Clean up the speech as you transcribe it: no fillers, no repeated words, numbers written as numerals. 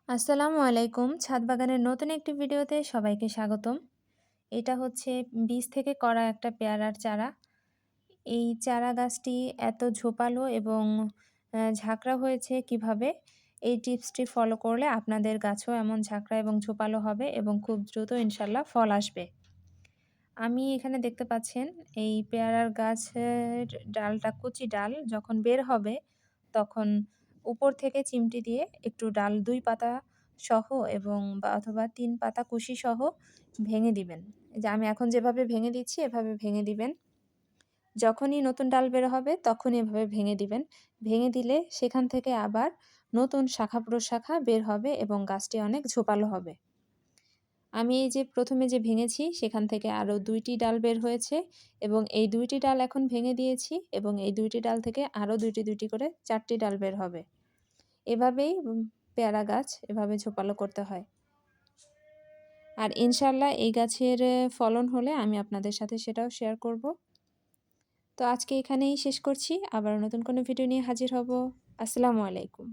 আসসালামু আলাইকুম। ছাদ বাগানের নতুন একটি ভিডিওতে সবাইকে স্বাগতম। এটা হচ্ছে বীজ থেকে করা একটা পেয়ারার চারা। এই চারা গাছটি এত ঝোপালো এবং ঝাঁকড়া হয়েছে কিভাবে? এই টিপসটি ফলো করলে আপনাদের গাছও এমন ঝাঁকড়া এবং ঝোপালো হবে এবং খুব দ্রুত ইনশাল্লাহ ফল আসবে। আমি এখানে দেখতে পাচ্ছেন এই পেয়ারার গাছের ডালটা কচি ডাল যখন বের হবে তখন উপর থেকে চিমটি দিয়ে একটু ডাল ২ পাতা সহ এবং বা অথবা ৩ পাতা কুশি সহ ভেঙে দিবেন। এই যে আমি এখন যেভাবে ভেঙে দিচ্ছি এভাবে ভেঙে দিবেন। যখনই নতুন ডাল বের হবে তখনই এভাবে ভেঙে দিবেন। ভেঙে দিলে সেখান থেকে আবার নতুন শাখা-প্রশাখা বের হবে এবং গাছটি অনেক ঝোপালো হবে। আমি এই যে ১ম এ যে ভেঙেছি সেখান থেকে আরও ২ টি ডাল বের হয়েছে এবং এই ২ টি ডাল এখন ভেঙে দিয়েছি এবং এই ২ টি ডাল থেকে আরও ২ টি করে ৪ টি ডাল বের হবে। এভাবেই পেয়ারা গাছ এভাবে ঝোপালো করতে হয়। আর ইনশাআল্লাহ এই গাছের ফলন হলে আমি আপনাদের সাথে সেটাও শেয়ার করব। তো আজকে এখানেই শেষ করছি। আবার নতুন কোনো ভিডিও নিয়ে হাজির হব। আসসালামু আলাইকুম।